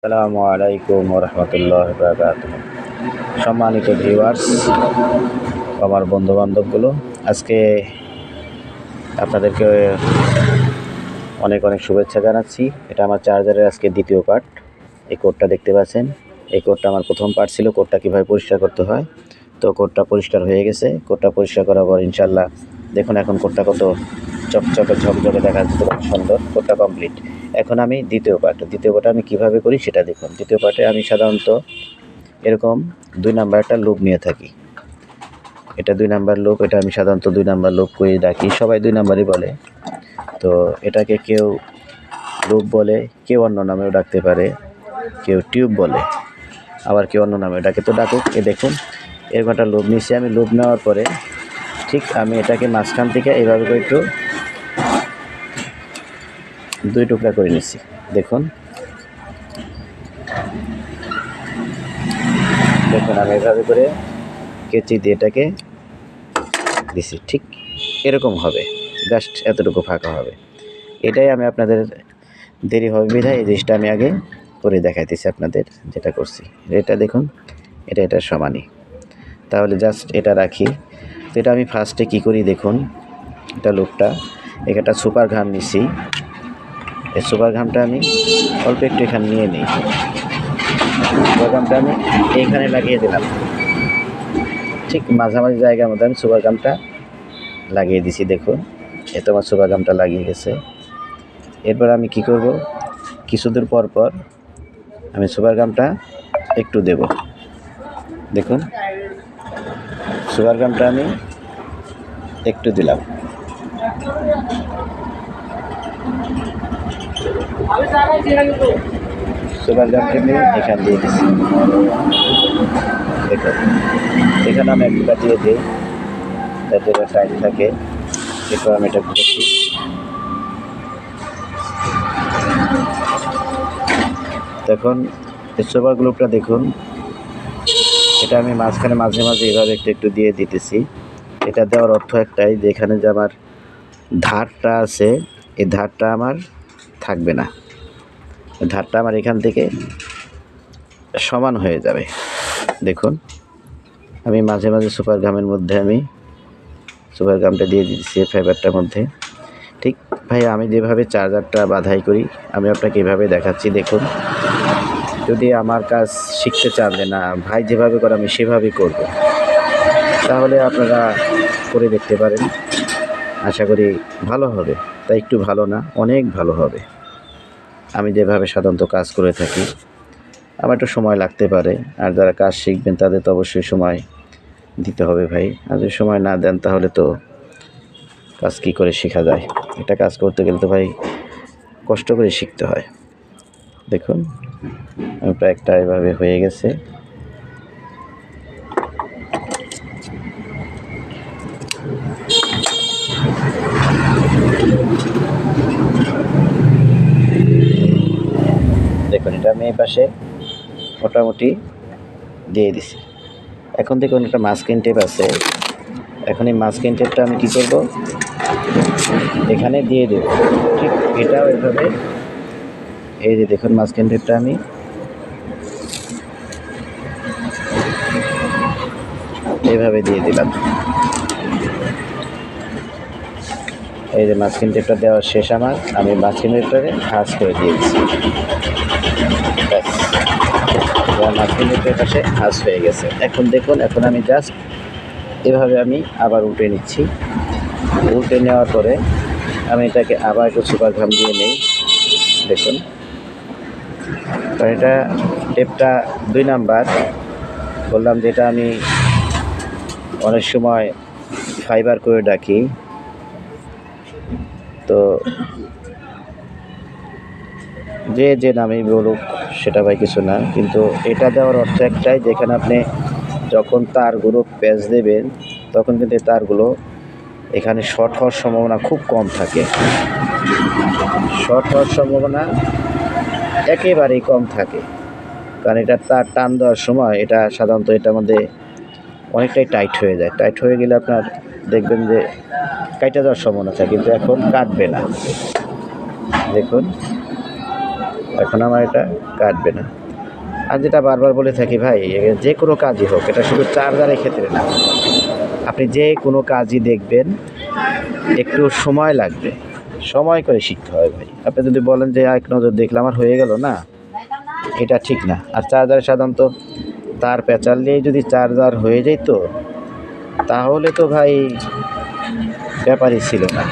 আসসালামু আলাইকুম ওয়া রাহমাতুল্লাহি ওয়া বারাকাতুহু। সম্মানিত ভিউয়ার্স, আমার বন্ধু-বান্ধবগুলো, আজকে আপনাদেরকে অনেক অনেক শুভেচ্ছা জানাচ্ছি। এটা আমার চার্জারের আজকে দ্বিতীয় পার্ট। এই কোডটা দেখতে পাচ্ছেন। এই কোডটা আমার প্রথম পার্ট ছিল, কোডটা কীভাবে পরিষ্কার করতে হয়। তো কোডটা পরিষ্কার হয়ে গেছে। কোডটা পরিষ্কার করার পর ইনশাআল্লাহ দেখুন এখন কোডটা কত চকচকে ঝকঝকে দেখা যাচ্ছে, খুব সুন্দর। কোডটা কমপ্লিট। এখন আমি দ্বিতীয় পার্টটা আমি কীভাবে করি সেটা দেখুন। দ্বিতীয় পার্টে আমি সাধারণত এরকম 2 নাম্বার একটা লুপ নিয়ে থাকি। এটা 2 নাম্বার লুপ, এটা আমি সাধারণত 2 নাম্বার লুপ করে রাখি। সবাই 2 নাম্বারই বলে। তো এটাকে কেউ লুপ বলে, কেউ অন্য নামেও ডাকতে পারে, কেউ টিউব বলে, আবার কেউ অন্য নামে ডাকে। তো ডাকুক। দেখুন এরকম একটা লুপ নিচ্ছি আমি। লুপ নেওয়ার পরে ঠিক আমি এটাকে মাঝখান থেকে এইভাবে করে একটু 2 টুকরা করে নিচ্ছি। দেখুন আমি এভাবে করে কেচি দিয়ে এটাকে দিছি। ঠিক এরকম হবে, জাস্ট এতটুকু ফাঁকা হবে। এটাই আমি আপনাদের দেরি হবে বিধায় এই জিনিসটা আমি আগে করে দেখাইতেছি আপনাদের, যেটা করছি। এটা দেখুন, এটা সমানই। তাহলে জাস্ট এটা রাখি। তো এটা আমি ফার্স্টে কী করি দেখুন। এটা লুপটা একটা সুপার ঘাম নিছি। এই সুপার ঘামটা আমি অল্প একটু এখানে নিয়ে নিই। সুপার ঘামটা আমি এইখানে লাগিয়ে দিলাম। ঠিক মাঝামাঝি জায়গার মধ্যে আমি সুপার ঘামটা লাগিয়ে দিছি। দেখুন এ তো আমার সুপার ঘামটা লাগিয়ে গেছে। এরপর আমি কি করব, কিছু দূর পর পর আমি সুপার ঘামটা একটু দেব। দেখুন সুপার ঘামটা আমি একটু দিলাম। সুপার ঘামটা আমি এখানে দিয়ে দিচ্ছি। দেখুন এখানে আমি একটা দিয়ে দিই যাতে এটা টাইট থাকে। এরপর আমি এটা ঘুরেছি। দেখুন এই সুপার গ্লুটা দেখুন, এটা আমি মাঝখানে মাঝে মাঝে এভাবে একটু একটু দিয়ে দিতেছি। এটা দেওয়ার অর্থ একটাই, যে এখানে যে আমার ধারটা আছে এই ধারটা আমার থাকবে না। ধারটা আমার এখান থেকে সমান হয়ে যাবে। দেখুন আমি মাঝে মাঝে সুপার গামের মধ্যে আমি সুপার গামটা দিয়ে দিচ্ছি ফাইবারটার মধ্যে। ঠিক ভাই আমি যেভাবে চার্জারটা বাঁধাই করি আমি আপনাকে এভাবে দেখাচ্ছি। দেখুন যদি আমার কাজ শিখতে চান যে না ভাই যেভাবে করে আমি সেভাবেই করব, তাহলে আপনারা করে দেখতে পারেন। আশা করি ভালো হবে। তাই একটু ভালো না, অনেক ভালো হবে। আমি যেভাবে সাধারণত কাজ করে থাকি, আমার একটু সময় লাগতে পারে। আর যারা কাজ শিখবেন তাদের তো অবশ্যই সময় দিতে হবে ভাই। আর যদি সময় না দেন তাহলে তো কাজ কী করে শেখা যায়। একটা কাজ করতে গেলে তো ভাই কষ্ট করে শিখতে হয়। দেখুন আমি প্রায় একটা এভাবে হয়ে গেছে। দেখুন এটা আমি এই পাশে মোটামুটি দিয়ে দিছি। এখন দেখুন একটা মাস্কিং টেপ আছে। এখন এই মাস্কিং টেপটা আমি কী করব, এখানে দিয়ে দেব। ঠিক এটাও এভাবে, এই যে দেখুন মাস্কিং টেপটা আমি এইভাবে দিয়ে দিলাম। এই যে মাস্কিং টেপটা দেওয়ার শেষ আমার, আমি মাস্কিং টেপটাকে ভাঁজ করে দিয়েছি। মাস্কিং টেপের পাশে ভাঁজ হয়ে গেছে। এখন দেখুন এখন আমি জাস্ট এভাবে আমি আবার উল্টে নিচ্ছি। উল্টে নেওয়ার পরে আমি এটাকে আবার একটু সুপার ঘাম দিয়ে নেই। দেখুন কারণ এটা টেপটা 2 নাম্বার বললাম, যেটা আমি অনেক সময় ফাইবার করে ডাকি। তো যে নামেই বলুক সেটা ভাই কিছু না, কিন্তু এটা দেওয়ার অর্থ একটাই, যেখানে আপনি যখন তারগুলো প্যাচ দেবেন তখন কিন্তু এই তারগুলো এখানে শর্ট হওয়ার সম্ভাবনা খুব কম থাকে। শর্ট হওয়ার সম্ভাবনা একেবারেই কম থাকে, কারণ এটা তার টান দেওয়ার সময় এটা সাধারণত এটার মধ্যে অনেকটাই টাইট হয়ে যায়। টাইট হয়ে গেলে আপনার দেখবেন যে কাটা যাওয়ার সম্ভাবনা থাকে, কিন্তু এখন কাটবে না। দেখুন এখন আমার এটা কাটবে না। আর যেটা বারবার বলে থাকি ভাই, যে কোনো কাজই হোক, এটা শুধু চার্জারের ক্ষেত্রে না, আপনি যে কোনো কাজই দেখবেন একটু সময় লাগবে, সময় করে শিখতে হয় ভাই। আপনি যদি বলেন যে এক নজর দেখলে আমার হয়ে গেল, না, এটা ঠিক না। আর চার্জার সাধারণত তার পেঁচালেই যদি চার্জার হয়ে যেত তাহলে তো ভাই ব্যাপারই ছিল না।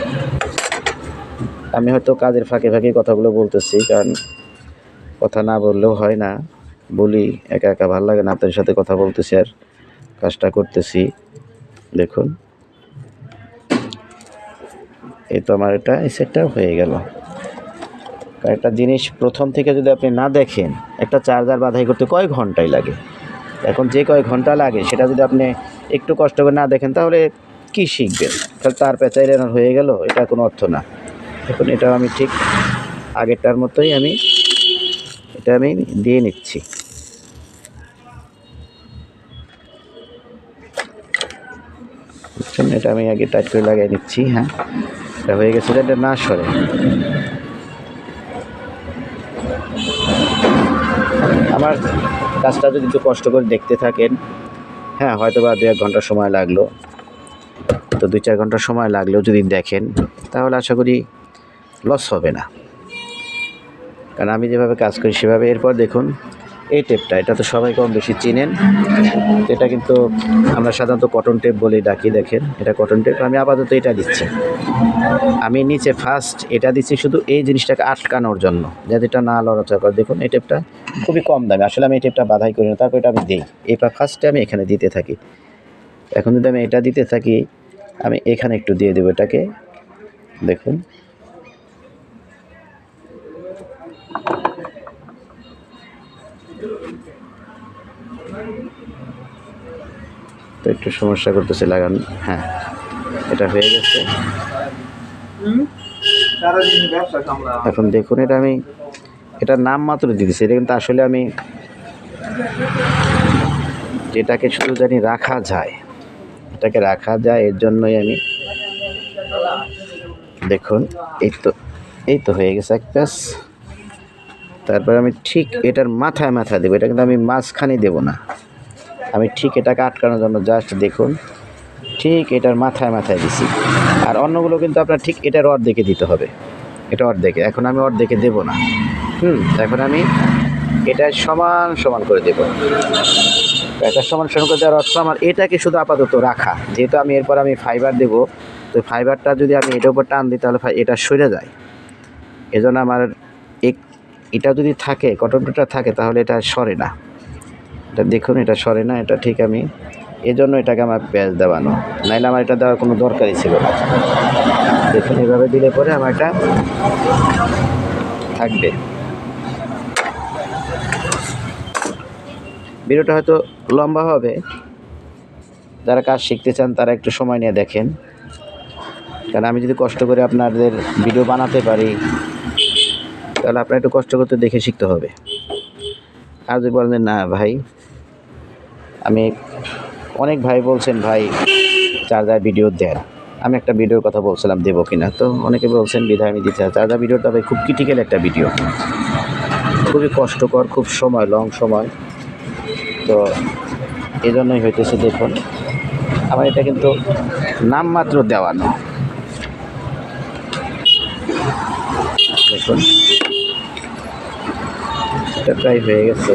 আমি হয়তো কাজের ফাঁকে ফাঁকে কথাগুলো বলতেছি, কারণ কথা না বললেও হয় না, বলি, একা একা ভালো লাগে না। আপনাদের সাথে কথা বলতেছি আর কাজটা করতেছি। দেখুন, এই তো আমার এটা এই সেটটা হয়ে গেল। একটা জিনিস প্রথম থেকে যদি আপনি না দেখেন, একটা চার্জার বাঁধাই করতে কয় ঘন্টাই লাগে, এখন যে কয় ঘন্টা লাগে সেটা যদি আপনি একটু কষ্ট করে না দেখেন তাহলে কি শিখবেন? তাহলে তার পেঁচাইলে হয়ে গেল, এটা কোনো অর্থ না। এখন এটা আমি ঠিক আগেরটার মতোই এটা আমি দিয়ে নিচ্ছি। বুঝছেন, এটা আমি আগে টাইট করে লাগিয়ে নিচ্ছি। হ্যাঁ, এটা হয়ে গেছে, এটা না সরে। আমার কাজটা যদি একটু কষ্ট করে দেখতে থাকেন, হ্যাঁ, হয়তো বা 2-1 ঘন্টা সময় লাগলো, তো 2-4 ঘন্টা সময় লাগলেও যদি দেখেন তাহলে আশা করি লস হবে না, কারণ আমি যেভাবে কাজ করি সেভাবে। এরপর দেখুন এই টেপটা, এটা তো সবাই কম বেশি চিনেন, এটা কিন্তু আমরা সাধারণত কটন টেপ বলে ডাকি। দেখেন, এটা কটন টেপ। আমি আপাতত এটা দিচ্ছি, আমি নিচে ফার্স্ট এটা দিচ্ছি শুধু এই জিনিসটাকে আটকানোর জন্য, যাতে এটা না লড়াচড়া করে। দেখুন এই টেপটা খুবই কম দামে, আসলে আমি এই টেপটা বাধাই করি না, তারপর এটা আমি দিই। এবার ফার্স্টে আমি এখানে দিতে থাকি। এখন যদি আমি এটা দিতে থাকি, আমি এখানে একটু দিয়ে দেবো এটাকে। দেখুন, তো একটু সমস্যা করতেছে লাগান। হ্যাঁ, এটা হয়ে গেছে। এখন দেখুন, এটা আমি এটার নাম মাত্র দিতেছি, এটা কিন্তু আসলে আমি যেটাকে শুধু জানি রাখা যায়, এটাকে রাখা যায়, এর জন্যই আমি। দেখুন, এই তো হয়ে গেছে এক প্যাচ। তারপর আমি ঠিক এটার মাথায় মাথায় দেবো, এটা কিন্তু আমি মাঝখানে দেবো না, আমি ঠিক এটাকে আটকানোর জন্য জাস্ট দেখুন ঠিক এটার মাথায় মাথায় দিছি। আর অন্যগুলো কিন্তু আপনার ঠিক এটার অর্ধেকে দিতে হবে, এটা অর্ধেকে। এখন আমি অর্ধেকে দেবো না, এখন আমি এটা সমান সমান করে দেবো। এটা সমান সমান করে দেওয়ার অর্থ আমার এটাকে শুধু আপাতত রাখা, যেহেতু আমি এরপর আমি ফাইবার দেবো, তো ফাইবারটা যদি আমি এটার উপর টান দিই তাহলে এটা সরে যায়। এজন্য আমার এটা যদি থাকে, কটনটা থাকে, তাহলে এটা সরে না। এটা দেখুন, এটা সরে না, এটা ঠিক আমি এজন্য এটাকে আমার প্যাচ দেওয়ানো, নাইলে আমার এটা দেওয়ার কোনো দরকারই ছিল না। দেখুন, এভাবে দিলে পরে আমার এটা থাকবে। ভিডিওটা হয়তো লম্বা হবে, যারা কাজ শিখতে চান তারা একটু সময় নিয়ে দেখেন, কারণ আমি যদি কষ্ট করে আপনাদের ভিডিও বানাতে পারি তাহলে আপনার একটু কষ্ট করতে দেখে শিখতে হবে। আর যদি বলেন না ভাই, আমি অনেক ভাই বলছেন ভাই চার্জার ভিডিও দেন, আমি একটা ভিডিওর কথা বলছিলাম দেবো কিনা, তো অনেকে বলছেন বিধায় আমি দিতে। চার্জার ভিডিওটা ভাই খুব ক্রিটিক্যাল একটা ভিডিও, খুবই কষ্টকর, খুব সময়, লং সময়, তো এই জন্যই হইতেছে। দেখুন, আমার এটা কিন্তু নামমাত্র দেওয়ানো। দেখুন, এটা প্রায় হয়ে গেছে।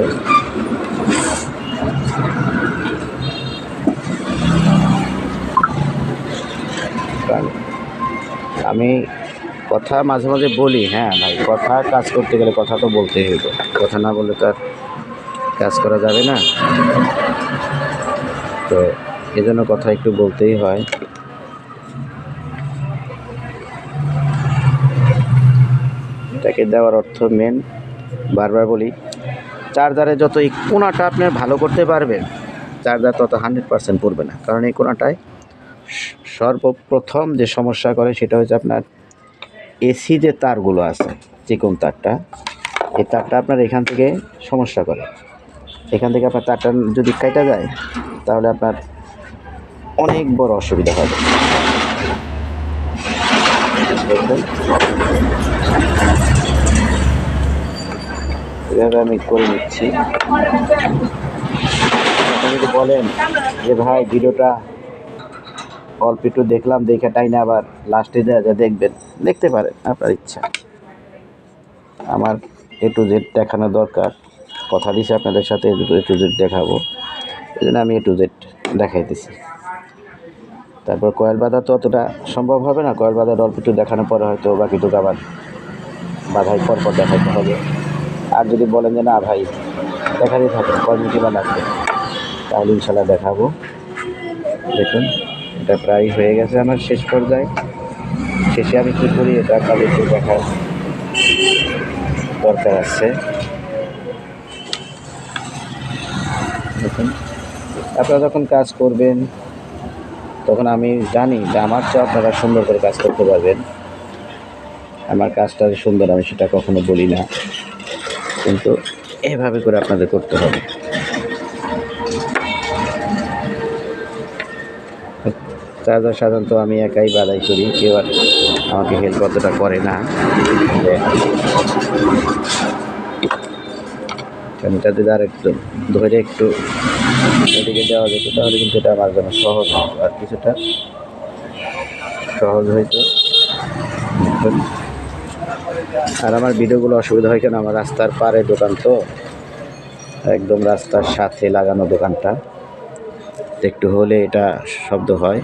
আমি কথা মাঝে মাঝে বলি, হ্যাঁ ভাই, কথা কাজ করতে গেলে কথা তো বলতেই হইব, কথা না বললে তো আর কাজ করা যাবে না, তো এজন্য কথা একটু বলতেই হয়। এটাকে দেওয়ার অর্থ মেন, বারবার বলি, চার্জারে যত এই কোণাটা আপনি ভালো করতে পারবেন, চার্জার তত 100% পড়বে না। কারণ এই কোণাটায় সর্বপ্রথম যে সমস্যা করে সেটা হচ্ছে আপনার এসি যে তারগুলো আছে, চিকন তারটা, এই তারটা আপনার এখান থেকে সমস্যা করে। এখান থেকে আপনার তারটা যদি কেটে যায় তাহলে আপনার অনেক বড় অসুবিধা হবে। দেখুন, এভাবে আমি করে নিচ্ছি। আপনি যদি বলেন যে ভাই ভিডিওটা অল্প একটু দেখলাম, দেখে টাইনে আবার লাস্টে যা দেখবেন, দেখতে পারেন, আপনার ইচ্ছা। আমার A to Z দেখানো দরকার, কথা দিয়েছি আপনাদের সাথে A to Z দেখাবো, এই জন্য আমি A to Z দেখাইতেছি। তারপর কয়েল বাঁধা তো অতটা সম্ভব হবে না, কয়েল বাঁধার অল্প একটু দেখানোর পরে হয়তো বাকিটুকু আবার বাঁধাই পরপর দেখাইতে হবে। আর যদি বলেন যে না ভাই দেখাতেই থাকেন, কয় মিনিট বা লাগবে, তাহলে ইনশাল্লাহ দেখাবো। দেখুন এটা প্রায় হয়ে গেছে আমার শেষ পর্যায়ে। শেষে আমি কী করি এটা আপনাদেরকে দেখার দরকার আছে। দেখুন আপনারা যখন কাজ করবেন তখন আমি জানি যে আমার চেয়ে আপনারা সুন্দর করে কাজ করতে পারবেন। আমার কাজটা সুন্দর আমি সেটা কখনো বলি না, কিন্তু এভাবে করে আপনাদের করতে হবে। চার্জার সাধারণত আমি একাই বাঁধাই করি, কেউ আর আমাকে হেল্প অতটা করে না। এটা যদি আর একটু ধরে একটু এদিকে দেওয়া যেত তাহলে কিন্তু এটা আমার জন্য সহজ হতো, আর কিছুটা সহজ হইতো। আর আমার ভিডিওগুলো অসুবিধা হয় কেন, আমার রাস্তার পাড়ে দোকান তো, একদম রাস্তার সাথে লাগানো দোকানটা, একটু হলে এটা শব্দ হয়।